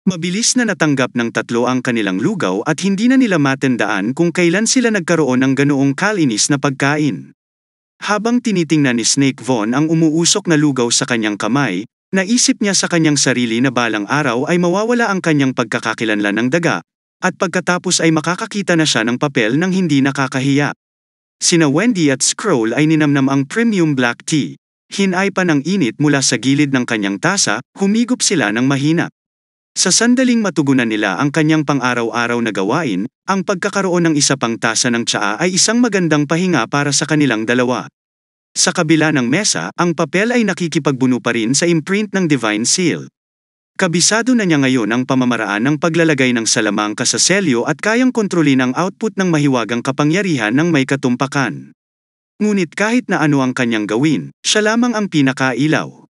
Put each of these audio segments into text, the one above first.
Mabilis na natanggap ng tatlo ang kanilang lugaw at hindi na nila matandaan kung kailan sila nagkaroon ng ganoong kalinis na pagkain. Habang tinitingnan ni Snake Von ang umuusok na lugaw sa kanyang kamay, naisip niya sa kanyang sarili na balang araw ay mawawala ang kanyang pagkakakilanlan ng daga, at pagkatapos ay makakakita na siya ng papel ng hindi nakakahiya. Sina Wendy at Scroll ay ninamnam ang premium black tea. Hinay pa ng init mula sa gilid ng kanyang tasa, humigop sila ng mahina. Sa sandaling matugunan nila ang kanyang pang-araw-araw na gawain, ang pagkakaroon ng isa pang tasa ng tsaa ay isang magandang pahinga para sa kanilang dalawa. Sa kabila ng mesa, ang papel ay nakikipagbuno pa rin sa imprint ng Divine Seal. Kabisado na niya ngayon ang pamamaraan ng paglalagay ng salamangka sa selyo at kayang kontrolin ang output ng mahiwagang kapangyarihan ng may katumpakan. Ngunit kahit na ano ang kanyang gawin, siya lamang ang pinakailaw.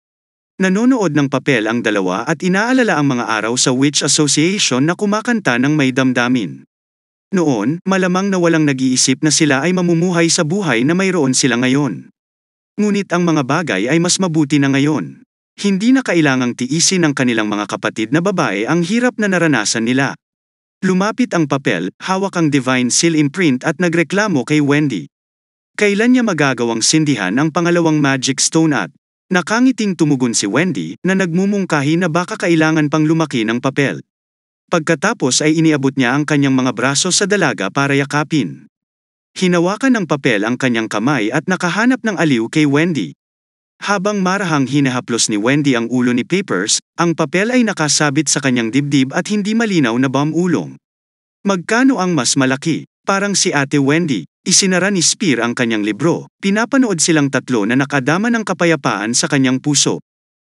Nanonood ng papel ang dalawa at inaalala ang mga araw sa Witch Association na kumakanta ng may damdamin. Noon, malamang na walang nag-iisip na sila ay mamumuhay sa buhay na mayroon sila ngayon. Ngunit ang mga bagay ay mas mabuti na ngayon. Hindi na kailangang tiisin ng kanilang mga kapatid na babae ang hirap na naranasan nila. Lumapit ang papel, hawak ang Divine Seal imprint at nagreklamo kay Wendy. Kailan niya magagawang sindihan ang pangalawang Magic Stone at nakangiting tumugon si Wendy na nagmumungkahi na baka kailangan pang lumaki ng papel. Pagkatapos ay iniabot niya ang kanyang mga braso sa dalaga para yakapin. Hinawakan ng papel ang kanyang kamay at nakahanap ng aliw kay Wendy. Habang marahang hinahaplos ni Wendy ang ulo ni Papers, ang papel ay nakasabit sa kanyang dibdib at hindi malinaw na ulong. Magkano ang mas malaki? Parang si Ate Wendy. Isinara ni Spear ang kanyang libro, pinapanood silang tatlo na nakadama ng kapayapaan sa kanyang puso.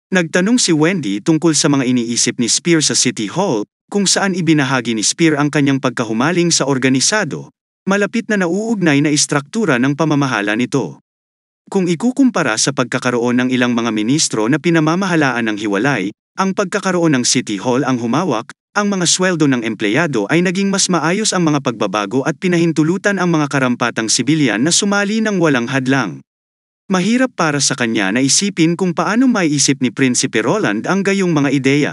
Nagtanong si Wendy tungkol sa mga iniisip ni Spear sa City Hall, kung saan ibinahagi ni Spear ang kanyang pagkahumaling sa organisado, malapit na nauugnay na istruktura ng pamamahala nito. Kung ikukumpara sa pagkakaroon ng ilang mga ministro na pinamamahalaan ng hiwalay, ang pagkakaroon ng City Hall ang humawak, ang mga sweldo ng empleyado ay naging mas maayos ang mga pagbabago at pinahintulutan ang mga karampatang sibilyan na sumali ng walang hadlang. Mahirap para sa kanya na isipin kung paano maiisip ni Prinsipe Roland ang gayong mga ideya.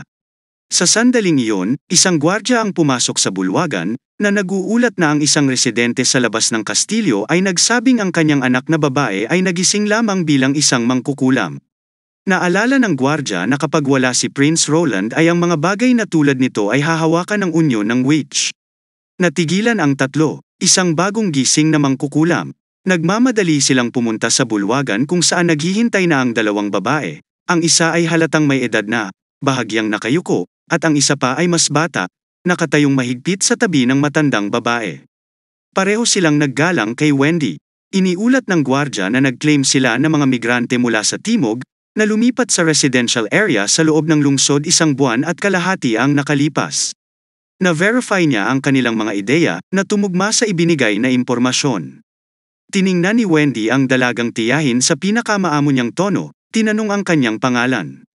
Sa sandaling iyon, isang gwardya ang pumasok sa bulwagan, na naguulat na ang isang residente sa labas ng kastilyo ay nagsabing ang kanyang anak na babae ay nagising lamang bilang isang mangkukulam. Naalala ng gwardya na kapag wala si Prince Roland ay ang mga bagay na tulad nito ay hahawakan ng unyon ng witch. Natigilan ang tatlo, isang bagong gising na mangkukulam. Nagmamadali silang pumunta sa bulwagan kung saan naghihintay na ang dalawang babae. Ang isa ay halatang may edad na, bahagyang nakayuko, at ang isa pa ay mas bata, nakatayong mahigpit sa tabi ng matandang babae. Pareho silang naggalang kay Wendy. Iniulat ng gwardya na nag-claim sila na mga migrante mula sa Timog, na lumipat sa residential area sa loob ng lungsod 1 buwan at kalahati ang nakalipas. Na-verify niya ang kanilang mga ideya na tumugma sa ibinigay na impormasyon. Tiningnan ni Wendy ang dalagang tiyahin sa pinakamaamo niyang tono, tinanong ang kanyang pangalan.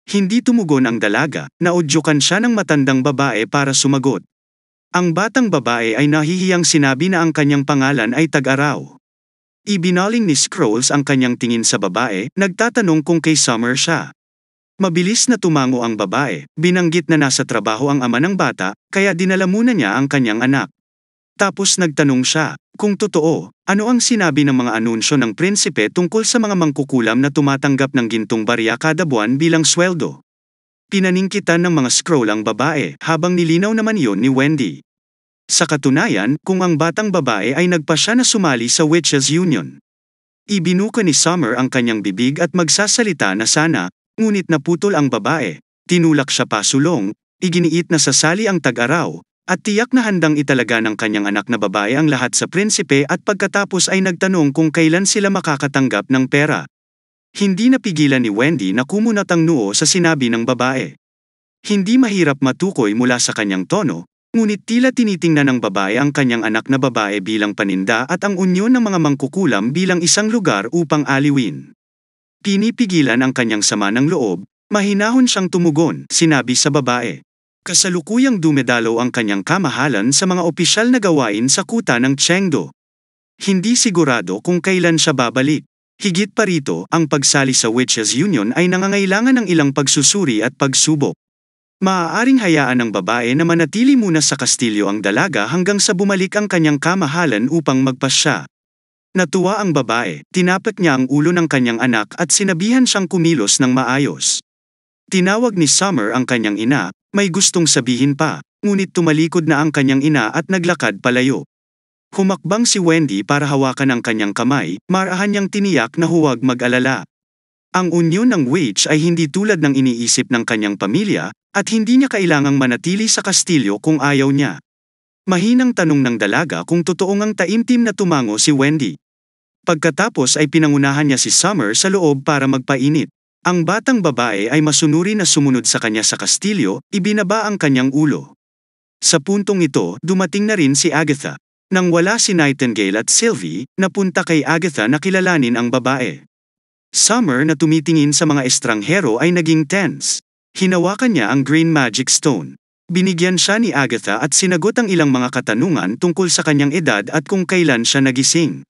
Hindi tumugon ang dalaga, naudyukan siya ng matandang babae para sumagot. Ang batang babae ay nahihiyang sinabi na ang kanyang pangalan ay Tag-Araw. Ibinaling ni Scrolls ang kanyang tingin sa babae, nagtatanong kung kay Summer siya. Mabilis na tumango ang babae, binanggit na nasa trabaho ang ama ng bata, kaya dinala muna niya ang kanyang anak. Tapos nagtanong siya, kung totoo, ano ang sinabi ng mga anunsyo ng prinsipe tungkol sa mga mangkukulam na tumatanggap ng gintong barya kada buwan bilang sweldo. Pinaningkitan ng mga Scroll ang babae, habang nilinaw naman iyon ni Wendy. Sa katunayan, kung ang batang babae ay nagpasya na sumali sa Witches Union. Ibinuka ni Summer ang kanyang bibig at magsasalita na sana, ngunit naputol ang babae, tinulak siya pasulong, iginiit na sasali ang Tag-Araw, at tiyak na handang italaga ng kanyang anak na babae ang lahat sa prinsipe at pagkatapos ay nagtanong kung kailan sila makakatanggap ng pera. Hindi napigilan ni Wendy na kumunat ang noo sa sinabi ng babae. Hindi mahirap matukoy mula sa kanyang tono, ngunit tila tinitingnan ng babae ang kanyang anak na babae bilang paninda at ang unyon ng mga mangkukulam bilang isang lugar upang aliwin. Pinipigilan ang kanyang sama ng loob, mahinahon siyang tumugon, sinabi sa babae. Kasalukuyang dumedalaw ang kanyang kamahalan sa mga opisyal na gawain sa kuta ng Chengdo. Hindi sigurado kung kailan siya babalik. Higit pa rito, ang pagsali sa Witches Union ay nangangailangan ng ilang pagsusuri at pagsubok. Maaaring hayaan ng babae na manatili muna sa kastilyo ang dalaga hanggang sa bumalik ang kanyang kamahalan upang magpasya. Natuwa ang babae, tinapik niya ang ulo ng kanyang anak at sinabihan siyang kumilos ng maayos. Tinawag ni Summer ang kanyang ina, may gustong sabihin pa, ngunit tumalikod na ang kanyang ina at naglakad palayo. Humakbang si Wendy para hawakan ang kanyang kamay, marahan niyang tiniyak na huwag mag-alala. Ang unyon ng witch ay hindi tulad ng iniisip ng kanyang pamilya, at hindi niya kailangang manatili sa kastilyo kung ayaw niya. Mahinang tanong ng dalaga kung totoong ang taimtim na tumango si Wendy. Pagkatapos ay pinangunahan niya si Summer sa loob para magpainit. Ang batang babae ay masunuri na sumunod sa kanya sa kastilyo, ibinaba ang kanyang ulo. Sa puntong ito, dumating na rin si Agatha. Nang wala si Nightingale at Sylvie, napunta kay Agatha na kilalanin ang babae. Summer na tumitingin sa mga estranghero ay naging tense. Hinawakan niya ang Green Magic Stone. Binigyan siya ni Agatha at sinagot ang ilang mga katanungan tungkol sa kanyang edad at kung kailan siya nagising.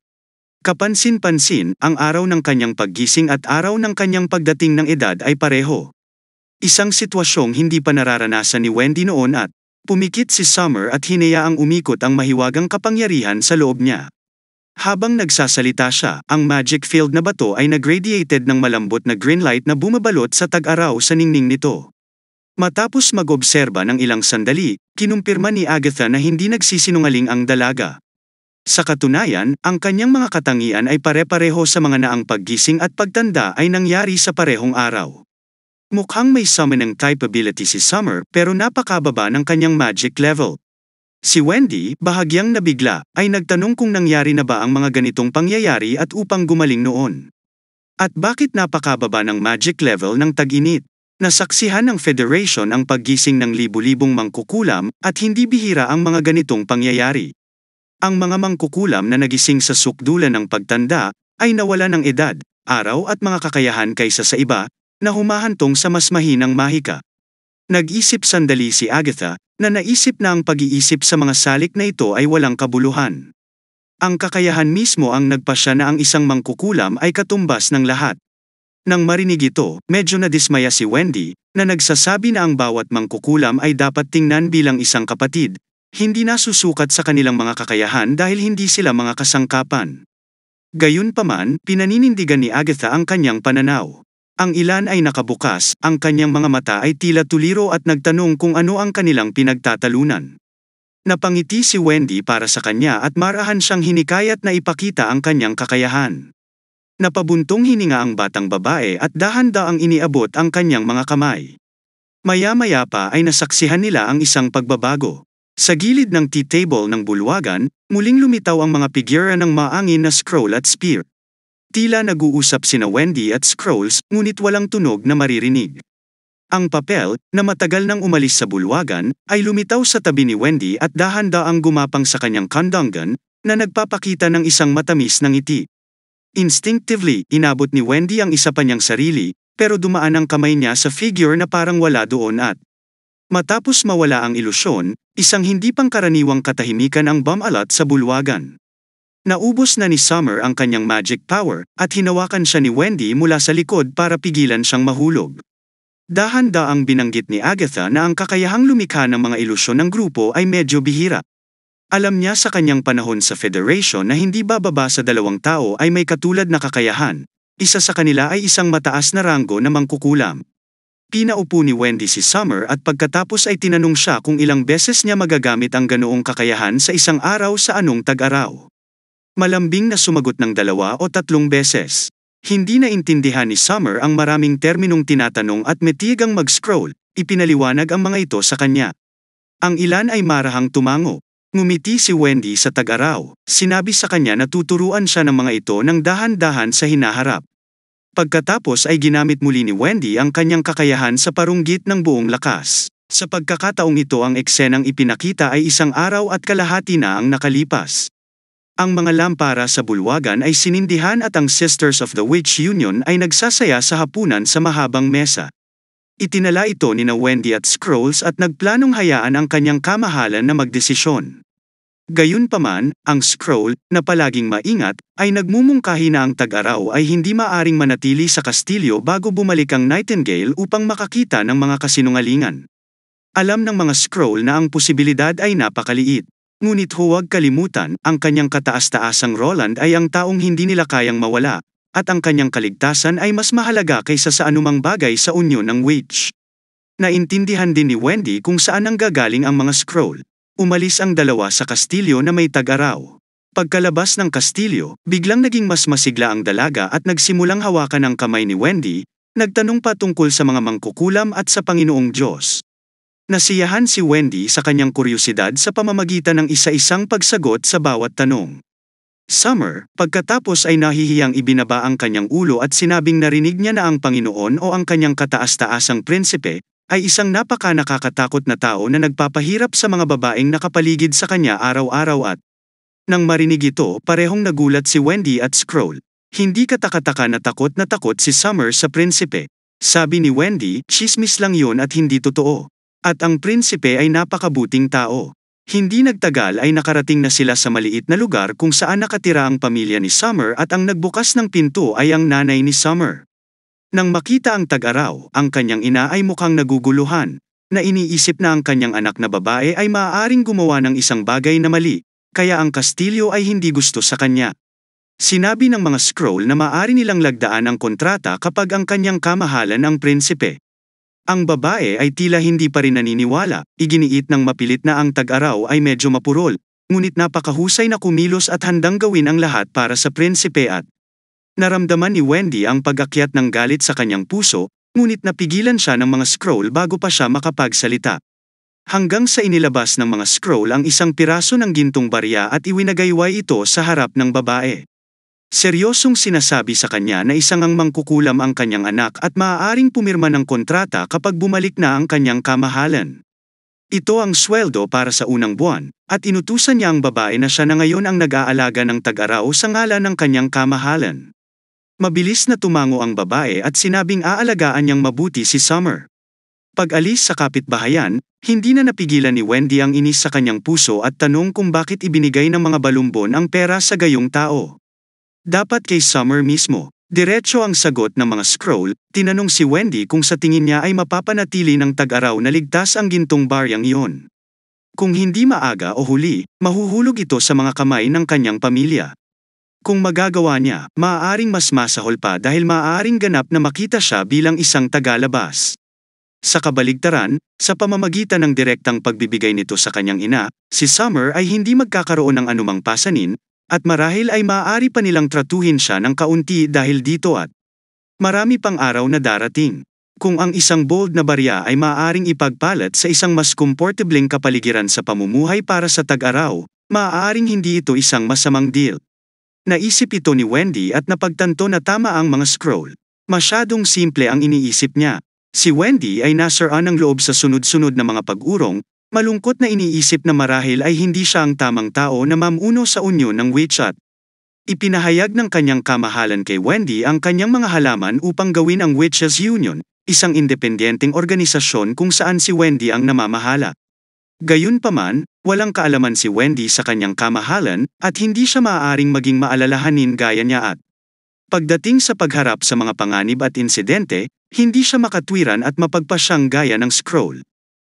Kapansin-pansin, ang araw ng kanyang paggising at araw ng kanyang pagdating ng edad ay pareho. Isang sitwasyong hindi pa nararanasan ni Wendy noon at pumikit si Summer at hinayaang umikot ang mahiwagang kapangyarihan sa loob niya. Habang nagsasalita siya, ang magic field na bato ay nag-radiated ng malambot na green light na bumabalot sa tag-araw sa ningning nito. Matapos mag-obserba ng ilang sandali, kinumpirma ni Agatha na hindi nagsisinungaling ang dalaga. Sa katunayan, ang kanyang mga katangian ay pare-pareho sa mga naang paggising at pagtanda ay nangyari sa parehong araw. Mukhang may summoning type ability si Summer pero napakababa ng kanyang magic level. Si Wendy, bahagyang nabigla, ay nagtanong kung nangyari na ba ang mga ganitong pangyayari at upang gumaling noon. At bakit napakababa ng magic level ng tag-init? Nasaksihan ng Federation ang paggising ng libu-libong mangkukulam at hindi bihira ang mga ganitong pangyayari. Ang mga mangkukulam na nagising sa sukdulan ng pagtanda ay nawala ng edad, araw at mga kakayahan kaysa sa iba na humahantong sa mas mahinang mahika. Nag-isip sandali si Agatha, na naisip na ang pag-iisip sa mga salik na ito ay walang kabuluhan. Ang kakayahan mismo ang nagpasya na ang isang mangkukulam ay katumbas ng lahat. Nang marinig ito, medyo nadismaya si Wendy, na nagsasabi na ang bawat mangkukulam ay dapat tingnan bilang isang kapatid, hindi nasusukat sa kanilang mga kakayahan dahil hindi sila mga kasangkapan. Gayunpaman, pinaninindigan ni Agatha ang kanyang pananaw. Ang ilan ay nakabukas, ang kanyang mga mata ay tila tuliro at nagtanong kung ano ang kanilang pinagtatalunan. Napangiti si Wendy para sa kanya at marahan siyang hinikayat na ipakita ang kanyang kakayahan. Napabuntong hininga ang batang babae at dahan-daang iniabot ang kanyang mga kamay. Maya-maya pa ay nasaksihan nila ang isang pagbabago. Sa gilid ng tea table ng bulwagan, muling lumitaw ang mga figura ng maangin na scroll at spear. Tila nag-uusap sina Wendy at Scrolls, ngunit walang tunog na maririnig. Ang papel, na matagal nang umalis sa bulwagan, ay lumitaw sa tabi ni Wendy at dahan-daang gumapang sa kanyang kandanggan, na nagpapakita ng isang matamis na ngiti. Instinctively, inabot ni Wendy ang isa pa niyang sarili, pero dumaan ang kamay niya sa figure na parang wala doon at matapos mawala ang ilusyon, isang hindi pangkaraniwang katahimikan ang bumalat sa bulwagan. Naubos na ni Summer ang kanyang magic power, at hinawakan siya ni Wendy mula sa likod para pigilan siyang mahulog. Dahan-daang binanggit ni Agatha na ang kakayahang lumikha ng mga ilusyon ng grupo ay medyo bihira. Alam niya sa kanyang panahon sa Federation na hindi bababa sa 2 tao ay may katulad na kakayahan, isa sa kanila ay isang mataas na ranggo na mangkukulam. Pinaupo ni Wendy si Summer at pagkatapos ay tinanong siya kung ilang beses niya magagamit ang ganoong kakayahan sa isang araw sa anong tag-araw. Malambing na sumagot ng 2 o 3 beses. Hindi na intindihan ni Summer ang maraming terminong tinatanong at metigang mag-scroll, ipinaliwanag ang mga ito sa kanya. Ang ilan ay marahang tumango. Ngumiti si Wendy sa tag-araw, sinabi sa kanya na tuturuan siya ng mga ito ng dahan-dahan sa hinaharap. Pagkatapos ay ginamit muli ni Wendy ang kanyang kakayahan sa parunggit ng buong lakas. Sa pagkakataong ito ang eksenang ipinakita ay 1 araw at kalahati na ang nakalipas. Ang mga lampara sa bulwagan ay sinindihan at ang Sisters of the Witch Union ay nagsasaya sa hapunan sa mahabang mesa. Itinala ito ni Wendy at Scrolls at nagplanong hayaan ang kanyang kamahalan na magdesisyon. Gayunpaman, ang Scroll, na palaging maingat, ay nagmumungkahi na ang tag-araw ay hindi maaring manatili sa kastilyo bago bumalik ang Nightingale upang makakita ng mga kasinungalingan. Alam ng mga scroll na ang posibilidad ay napakaliit. Ngunit huwag kalimutan, ang kanyang kataas-taasang Roland ay ang taong hindi nila kayang mawala, at ang kanyang kaligtasan ay mas mahalaga kaysa sa anumang bagay sa unyon ng witch. Naintindihan din ni Wendy kung saan nanggagaling ang mga scroll. Umalis ang dalawa sa kastilyo na may tag-araw. Pagkalabas ng kastilyo, biglang naging mas masigla ang dalaga at nagsimulang hawakan ang kamay ni Wendy, nagtanong pa tungkol sa mga mangkukulam at sa Panginoong Diyos. Nasiyahan si Wendy sa kanyang kuryosidad sa pamamagitan ng isa-isang pagsagot sa bawat tanong. Summer, pagkatapos ay nahihiyang ibinaba ang kanyang ulo at sinabing narinig niya na ang Panginoon o ang kanyang kataas-taasang prinsipe ay isang napaka-nakakatakot na tao na nagpapahirap sa mga babaeng nakapaligid sa kanya araw-araw at nang marinig ito, parehong nagulat si Wendy at Scroll. Hindi katakataka na takot si Summer sa prinsipe. Sabi ni Wendy, "Chismis lang yun at hindi totoo. At ang prinsipe ay napakabuting tao." Hindi nagtagal ay nakarating na sila sa maliit na lugar kung saan nakatira ang pamilya ni Summer at ang nagbukas ng pinto ay ang nanay ni Summer. Nang makita ang tag-araw, ang kanyang ina ay mukhang naguguluhan, na iniisip na ang kanyang anak na babae ay maaaring gumawa ng isang bagay na mali, kaya ang kastilyo ay hindi gusto sa kanya. Sinabi ng mga scroll na maaari nilang lagdaan ang kontrata kapag ang kanyang kamahalan ang prinsipe. Ang babae ay tila hindi pa rin naniniwala, iginiit ng mapilit na ang tag-araw ay medyo mapurol, ngunit napakahusay na kumilos at handang gawin ang lahat para sa prinsipe at naramdaman ni Wendy ang pag-akyat ng galit sa kanyang puso, ngunit napigilan siya ng mga scroll bago pa siya makapagsalita. Hanggang sa inilabas ng mga scroll ang isang piraso ng gintong barya at iwinagayway ito sa harap ng babae. Seryosong sinasabi sa kanya na isang ang mangkukulam ang kanyang anak at maaaring pumirma ng kontrata kapag bumalik na ang kanyang kamahalan. Ito ang sweldo para sa unang buwan, at inutusan niya ang babae na siya na ngayon ang nag-aalaga ng tag-araw sa ngalan ng kanyang kamahalan. Mabilis na tumango ang babae at sinabing aalagaan niyang mabuti si Summer. Pag-alis sa kapitbahayan, hindi na napigilan ni Wendy ang inis sa kanyang puso at tanong kung bakit ibinigay ng mga balumbon ang pera sa gayong tao. Dapat kay Summer mismo. Diretso ang sagot ng mga scroll, tinanong si Wendy kung sa tingin niya ay mapapanatili ng tag-araw na ligtas ang gintong baryang iyon. Kung hindi maaga o huli, mahuhulog ito sa mga kamay ng kanyang pamilya. Kung magagawa niya, maaaring mas masahol pa dahil maaaring ganap na makita siya bilang isang tagalabas. Sa kabaligtaran, sa pamamagitan ng direktang pagbibigay nito sa kanyang ina, si Summer ay hindi magkakaroon ng anumang pasanin, at marahil ay maaari pa nilang tratuhin siya ng kaunti dahil dito at marami pang araw na darating. Kung ang isang bold na barya ay maaaring ipagpalat sa isang mas komportableng kapaligiran sa pamumuhay para sa tag-araw, maaaring hindi ito isang masamang deal. Naisip ito ni Wendy at napagtanto na tama ang mga scroll. Masyadong simple ang iniisip niya. Si Wendy ay nasaraan ng loob sa sunod-sunod na mga pag-urong, malungkot na iniisip na marahil ay hindi siya ang tamang tao na mamuno sa unyon ng witch at ipinahayag ng kanyang kamahalan kay Wendy ang kanyang mga halaman upang gawin ang Witches Union, isang independenteng organisasyon kung saan si Wendy ang namamahala. Gayunpaman, walang kaalaman si Wendy sa kanyang kamahalan at hindi siya maaaring maging maalalahanin gaya niya at pagdating sa pagharap sa mga panganib at insidente, hindi siya makatwiran at mapagpasyang gaya ng scroll.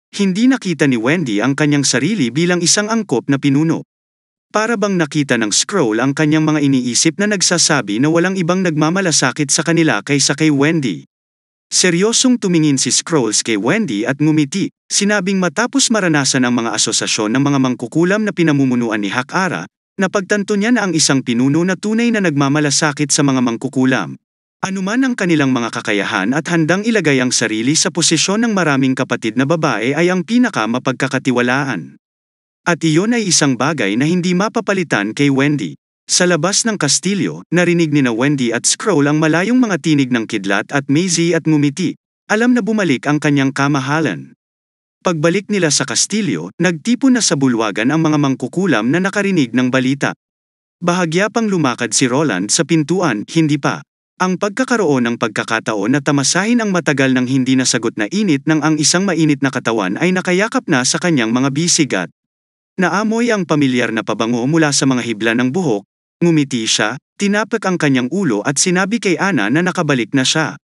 Hindi nakita ni Wendy ang kanyang sarili bilang isang angkop na pinuno. Para bang nakita ng scroll ang kanyang mga iniisip na nagsasabi na walang ibang nagmamalasakit sa kanila kaysa kay Wendy. Seryosong tumingin si Scrolls kay Wendy at ngumiti, sinabing matapos maranasan ang mga asosasyon ng mga mangkukulam na pinamumunuan ni Hak-Ara, napagtanto niya na ang isang pinuno na tunay na nagmamalasakit sa mga mangkukulam. Anuman ang kanilang mga kakayahan at handang ilagay ang sarili sa posisyon ng maraming kapatid na babae ay ang pinaka mapagkakatiwalaan. At iyon ay isang bagay na hindi mapapalitan kay Wendy. Sa labas ng kastilyo, narinig ni na Wendy at Scroll ang malayong mga tinig ng kidlat at Maisie at ngumiti. Alam na bumalik ang kanyang kamahalan. Pagbalik nila sa kastilyo, nagtipon na sa bulwagan ang mga mangkukulam na nakarinig ng balita. Bahagya pang lumakad si Roland sa pintuan, hindi pa. Ang pagkakaroon ng pagkakataon na tamasahin ang matagal ng hindi nasagot na init ng ang isang mainit na katawan ay nakayakap na sa kanyang mga bisig at naamoy ang pamilyar na pabango mula sa mga hibla ng buhok. Ngumiti siya, tinapak ang kanyang ulo at sinabi kay Ana na nakabalik na siya.